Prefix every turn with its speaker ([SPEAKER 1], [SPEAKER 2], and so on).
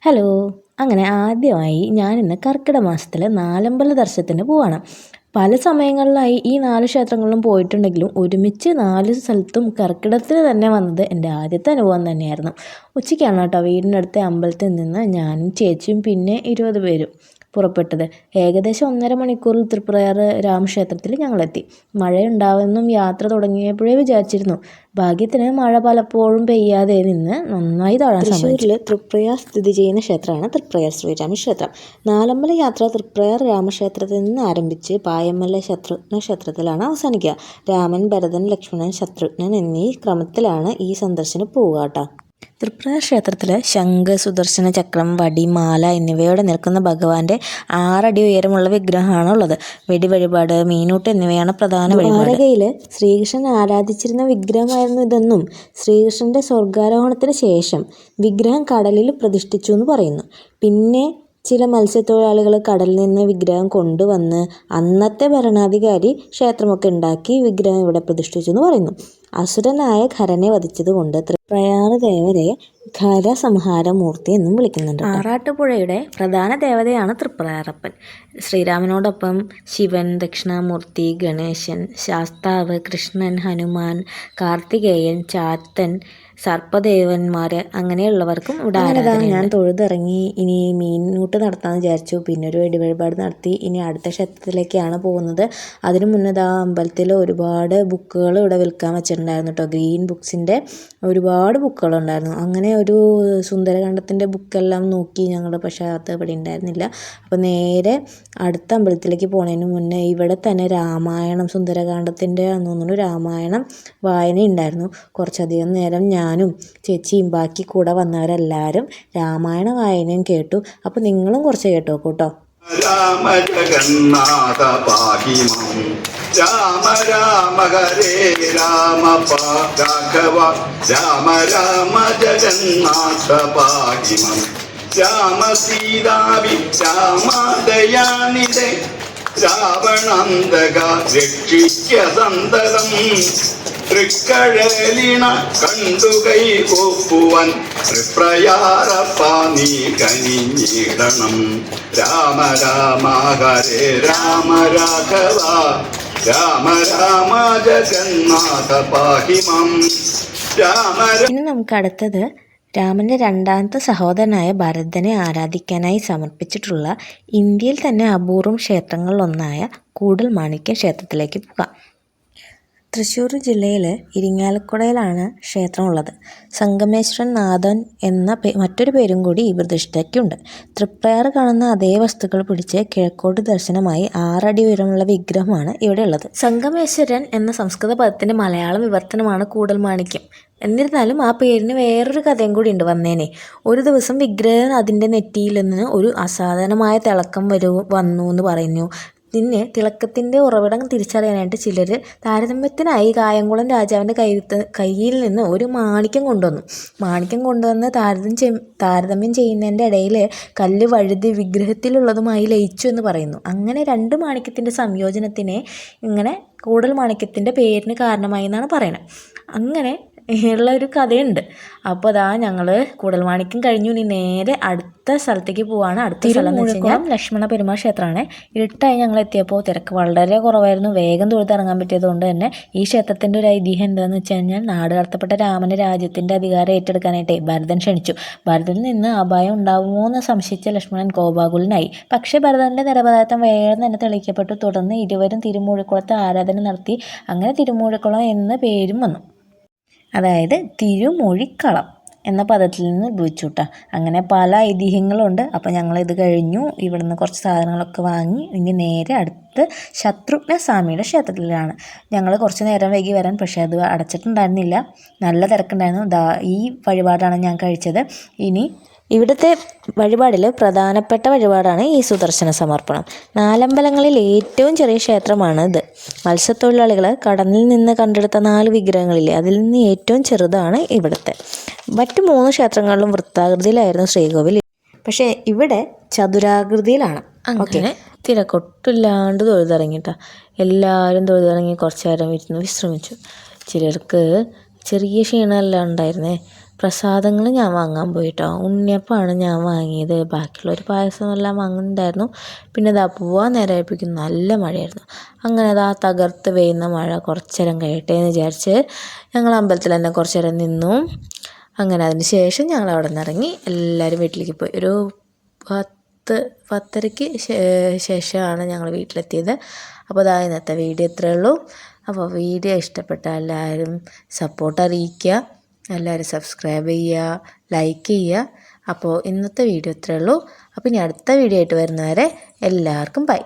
[SPEAKER 1] Hello. അങ്ങനെ ആദ്യമായി ഞാനിന്ന് കർക്കിടക മാസത്തിൽ നാലമ്പല ദർശനത്തിന് പോവാണ്. പല സമയങ്ങളിലായി ഈ 4 ക്ഷേത്രങ്ങളിലും പോയിട്ടുണ്ടെങ്കിലും ഒരുമിച്ച് 4 സ്ഥലത്തും കർക്കിടകത്തിന് തന്നെ വന്നത് എൻ്റെ ആദ്യത്തെ അനുഭവം തന്നെയായിരുന്നു. ഉച്ചയ്ക്കാണ് കേട്ടോ വീടിനടുത്ത അമ്പലത്തിൽ നിന്ന് ഞാനും ചേച്ചിയും പിന്നെ 20 പേരും പുറപ്പെട്ടത്. ഏകദേശം 1.5 മണിക്കൂറിൽ തൃപ്രയാർ രാമക്ഷേത്രത്തിൽ ഞങ്ങളെത്തി. മഴയുണ്ടാവുമെന്നും യാത്ര തുടങ്ങിയപ്പോഴേ വിചാരിച്ചിരുന്നു. ഭാഗ്യത്തിന് മഴ പലപ്പോഴും പെയ്യാതെ നിന്ന് നന്നായി താഴാൻ സാധിച്ചു. തൃശ്ശൂരിൽ തൃപ്രയാർ സ്ഥിതി ചെയ്യുന്ന ക്ഷേത്രമാണ് തൃപ്രയാർ ശ്രീരാമക്ഷേത്രം. നാലമ്പല യാത്ര തൃപ്രയാർ രാമക്ഷേത്രത്തിൽ നിന്ന് ആരംഭിച്ച് പായമ്മല ശത്രുഘ്ന ക്ഷേത്രത്തിലാണ് അവസാനിക്കുക. രാമൻ, ഭരതൻ, ലക്ഷ്മണൻ, ശത്രുഘ്നൻ എന്നീ ക്രമത്തിലാണ് ഈ സന്ദർശനം പോവുക കേട്ടോ. തൃപ്രയാർ ക്ഷേത്രത്തിൽ ശംഖ്, സുദർശന ചക്രം, വടി, മാല എന്നിവയോടെ നിൽക്കുന്ന ഭഗവാന്റെ 6 അടി ഉയരമുള്ള വിഗ്രഹമാണ് ഉള്ളത്. വെടിവഴിപാട്, മീനൂട്ട് എന്നിവയാണ് പ്രധാന വഴിപാട്. ദ്വാരകയിൽ ശ്രീകൃഷ്ണൻ ആരാധിച്ചിരുന്ന വിഗ്രഹമായിരുന്നു ഇതെന്നും ശ്രീകൃഷ്ണന്റെ സ്വർഗാരോഹണത്തിന് ശേഷം വിഗ്രഹം കടലിൽ പ്രതിഷ്ഠിച്ചു എന്ന് പറയുന്നു. പിന്നെ ചില മത്സ്യത്തൊഴിലാളികൾ കടലിൽ നിന്ന് വിഗ്രഹം കൊണ്ടുവന്ന് അന്നത്തെ ഭരണാധികാരി ക്ഷേത്രമൊക്കെ ഉണ്ടാക്കി വിഗ്രഹം ഇവിടെ പ്രതിഷ്ഠിച്ചു എന്ന് പറയുന്നു. അസുരനായ ഖരനെ വധിച്ചതുകൊണ്ട് തൃപ്രയാർ ദേവതയെ ഖരസംഹാരമൂർത്തി എന്നും വിളിക്കുന്നുണ്ട്. ആറാട്ടുപുഴയുടെ പ്രധാന ദേവതയാണ് തൃപ്രയാറപ്പൻ. ശ്രീരാമനോടൊപ്പം ശിവൻ, ദക്ഷിണാമൂർത്തി, ഗണേശൻ, ശാസ്താവ്, കൃഷ്ണൻ, ഹനുമാൻ, കാർത്തികേയൻ, ചാത്തൻ, സർപ്പദേവന്മാർ അങ്ങനെയുള്ളവർക്കും ഇവിടെ ആരാധന. ഞാൻ തൊഴുതിറങ്ങി ഇനി മീനൂട്ട് നടത്താമെന്ന് വിചാരിച്ചു. പിന്നെ ഒരു വെടിവഴിപാട് നടത്തി ഇനി അടുത്ത ക്ഷേത്രത്തിലേക്കാണ് പോകുന്നത്. അതിനു മുന്നേ ആ അമ്പലത്തിൽ ഒരുപാട് ബുക്കുകൾ ഇവിടെ വിൽക്കാൻ വെച്ചിട്ടുണ്ടായിരുന്നു കേട്ടോ. ഗ്രീൻ ബുക്സിൻ്റെ ഒരുപാട് ബുക്കുകളുണ്ടായിരുന്നു. അങ്ങനെ ഒരു സുന്ദരകാന്ഡത്തിൻ്റെ ബുക്കെല്ലാം നോക്കി ഞങ്ങൾ, പക്ഷേ അത് ഇവിടെ ഉണ്ടായിരുന്നില്ല. അപ്പോൾ നേരെ അടുത്ത അമ്പലത്തിലേക്ക് പോകുന്നതിന് മുന്നേ ഇവിടെ തന്നെ രാമായണം, സുന്ദരകാന്ഡത്തിൻ്റെ തോന്നുന്നു രാമായണം വായന ഉണ്ടായിരുന്നു. കുറച്ചധികം നേരം ഞാനും ചേച്ചിയും ബാക്കി കൂടെ വന്നവരെല്ലാവരും രാമായണ വായനയും കേട്ടു. അപ്പോൾ നിങ്ങളും കുറച്ച് കേട്ടോ കേട്ടോ.
[SPEAKER 2] രാമ ജഗന്നാഥ പാഹി മാം, രാമ രാമ ഹരേ രാമ രാഘവ, രാമ രാമ ജഗന്നാഥ പാഹി മാം, രാമ സീതാവി രാമ ദയാനിധേ, രാവണാന്തക രക്ഷിക്ക സന്തതം, തൃക്കഴലിണ കണ്ടുകൈ ഒപ്പുവൻ തൃപ്രയാറപ്പ നീ കനിഞ്ഞിടണം. രാമ രാമ ഹരേ രാമ രാഘവ, രാമ രാമ ജഗന്നാഥ പാഹി മാം, രാമ.
[SPEAKER 1] ഇനി നമുക്ക് അടുത്തത് രാമൻ്റെ രണ്ടാമത്തെ സഹോദരനായ ഭരതനെ ആരാധിക്കാനായി സമർപ്പിച്ചിട്ടുള്ള ഇന്ത്യയിൽ തന്നെ അപൂർവം ക്ഷേത്രങ്ങളിലൊന്നായ കൂടൽമാണിക്യം ക്ഷേത്രത്തിലേക്ക് പോകാം. തൃശ്ശൂർ ജില്ലയിൽ ഇരിങ്ങാലക്കുടയിലാണ് ക്ഷേത്രമുള്ളത്. സംഗമേശ്വരൻ നാഥൻ എന്ന മറ്റൊരു പേരും കൂടി ഈ പ്രതിഷ്ഠയ്ക്കുണ്ട്. തൃപ്രയാർ കാണുന്ന അതേ വസ്തുക്കൾ പിടിച്ച് കിഴക്കോട്ട് ദർശനമായി 6 അടി ഉയരമുള്ള വിഗ്രഹമാണ് ഇവിടെ ഉള്ളത്. സംഗമേശ്വരൻ എന്ന സംസ്കൃത പദത്തിൻ്റെ മലയാളം വിവർത്തനമാണ് കൂടൽമാണിക്യം. എന്നിരുന്നാലും ആ പേരിന് വേറൊരു കഥയും കൂടി ഉണ്ട് വന്നേനെ. ഒരു ദിവസം വിഗ്രഹം അതിൻ്റെ നെറ്റിയിൽ നിന്ന് ഒരു അസാധാരണമായ തിളക്കം വന്നു എന്ന് പറയുന്നു. പിന്നെ തിളക്കത്തിൻ്റെ ഉറവിടം തിരിച്ചറിയാനായിട്ട് ചിലർ താരതമ്യത്തിനായി കായംകുളം രാജാവിൻ്റെ കയ്യിൽ നിന്ന് ഒരു മാണിക്യം കൊണ്ടുവന്നു. മാണിക്യം കൊണ്ടുവന്ന് താരതമ്യം ചെയ്യുന്നതിൻ്റെ ഇടയിൽ കല്ല് വഴുതി വിഗ്രഹത്തിലുള്ളതുമായി ലയിച്ചു എന്ന് പറയുന്നു. അങ്ങനെ 2 മാണിക്യത്തിൻ്റെ സംയോജനത്തിനെ ഇങ്ങനെ കൂടൽമാണിക്യത്തിൻ്റെ പേരിന് കാരണമായി എന്നാണ് പറയുന്നത്. അങ്ങനെ ഉള്ളൊരു കഥയുണ്ട്. അപ്പോൾ അതാ ഞങ്ങൾ കൂടൽമാണിക്യം കഴിഞ്ഞു. ഇനി നേരെ അടുത്ത സ്ഥലത്തേക്ക് പോവാണ്. അടുത്ത സ്ഥലം എന്ന് വെച്ച് കഴിഞ്ഞാൽ ലക്ഷ്മണ പെരുമാൾ ക്ഷേത്രമാണ്. ഇരുട്ടായി ഞങ്ങൾ എത്തിയപ്പോൾ തിരക്ക് വളരെ കുറവായിരുന്നു. വേഗം തൊഴുതിറങ്ങാൻ പറ്റിയതുകൊണ്ട് തന്നെ ഈ ക്ഷേത്രത്തിൻ്റെ ഒരു ഐതിഹ്യം എന്താണെന്ന് വെച്ച് കഴിഞ്ഞാൽ, നാട് കടത്തപ്പെട്ട രാമന് രാജ്യത്തിൻ്റെ അധികാരം ഏറ്റെടുക്കാനായിട്ട് ഭരതൻ ക്ഷണിച്ചു. ഭരതനിൽ നിന്ന് അപായം ഉണ്ടാവുമോ എന്ന് സംശയിച്ച ലക്ഷ്മണൻ കോപാകുലനായി. പക്ഷേ ഭരതൻ്റെ നിരപരാധിത്വം വേഗം തന്നെ തെളിയിക്കപ്പെട്ടു. തുടർന്ന് ഇരുവരും തിരുമൂഴിക്കുളത്ത് ആരാധന നടത്തി. അങ്ങനെ തിരുമൂഴിക്കുളം എന്ന പേരും വന്നു. അതായത് തിരുമൂഴിക്കളം എന്ന പദത്തിൽ നിന്ന് ഉദ്ഭവിച്ചു കേട്ടോ. അങ്ങനെ പല ഐതിഹ്യങ്ങളുണ്ട്. അപ്പോൾ ഞങ്ങളിത് കഴിഞ്ഞു. ഇവിടുന്ന് കുറച്ച് സാധനങ്ങളൊക്കെ വാങ്ങി ഇനി നേരെ അടുത്ത് ശത്രുഘ്ന സ്വാമിയുടെ ക്ഷേത്രത്തിലാണ്. ഞങ്ങൾ കുറച്ച് നേരം വൈകി വരാൻ, പക്ഷേ അത് അടച്ചിട്ടുണ്ടായിരുന്നില്ല. നല്ല തിരക്കുണ്ടായിരുന്നു. ഈ വഴിപാടാണ് ഞാൻ കഴിച്ചത്. ഇനി ഇവിടുത്തെ വഴിപാടിൽ പ്രധാനപ്പെട്ട വഴിപാടാണ് ഈ സുദർശന സമർപ്പണം. നാലമ്പലങ്ങളിൽ ഏറ്റവും ചെറിയ ക്ഷേത്രമാണ് ഇത്. മത്സ്യത്തൊഴിലാളികൾ കടലിൽ നിന്ന് കണ്ടെടുത്ത 4 വിഗ്രഹങ്ങളില്ലേ, അതിൽ നിന്ന് ഏറ്റവും ചെറുതാണ് ഇവിടുത്തെ. മറ്റു 3 ക്ഷേത്രങ്ങളിലും വൃത്താകൃതിയിലായിരുന്നു ശ്രീകോവിൽ, പക്ഷേ ഇവിടെ ചതുരാകൃതിയിലാണ്. അങ്ങനെ തിരക്കൊട്ടില്ലാണ്ട് തൊഴുതിറങ്ങിട്ടാ. എല്ലാവരും തൊഴുതിറങ്ങി കുറച്ച് നേരം ഇരുന്ന് വിശ്രമിച്ചു. ചിലർക്ക് ചെറിയ ക്ഷീണമെല്ലാം ഉണ്ടായിരുന്നേ. പ്രസാദങ്ങൾ ഞാൻ വാങ്ങാൻ പോയിട്ടോ. ഉണ്ണിയപ്പമാണ് ഞാൻ വാങ്ങിയത്. ബാക്കിയുള്ളൊരു പായസം എല്ലാം വാങ്ങുന്നുണ്ടായിരുന്നു. പിന്നെ ഇതാ പോവാൻ നേരമായപ്പോഴേക്കും നല്ല മഴയായിരുന്നു. അങ്ങനെ അതാ തകർത്ത് പെയ്യുന്ന മഴ കുറച്ച് നേരം കഴിയട്ടെ എന്ന് വിചാരിച്ച് ഞങ്ങൾ അമ്പലത്തിൽ തന്നെ കുറച്ച് നേരം നിന്നു. അങ്ങനെ അതിന് ശേഷം ഞങ്ങൾ അവിടെ നിന്ന് ഇറങ്ങി എല്ലാവരും വീട്ടിലേക്ക് പോയി. ഒരു 10:30ക്ക് ശേഷമാണ് ഞങ്ങൾ വീട്ടിലെത്തിയത്. അപ്പോൾ അതാ ഇന്നത്തെ വീഡിയോ ഇത്രയേ ഉള്ളൂ. അപ്പോൾ വീഡിയോ ഇഷ്ടപ്പെട്ട എല്ലാവരും സപ്പോർട്ട് അറിയിക്കുക, എല്ലാവരും സബ്സ്ക്രൈബ് ചെയ്യുക, ലൈക്ക് ചെയ്യുക. അപ്പോൾ ഇന്നത്തെ വീഡിയോ ഇത്രയേ ഉള്ളൂ. അപ്പോൾ ഇനി അടുത്ത വീഡിയോ ആയിട്ട് വരുന്നവരെ എല്ലാവർക്കും ബൈ.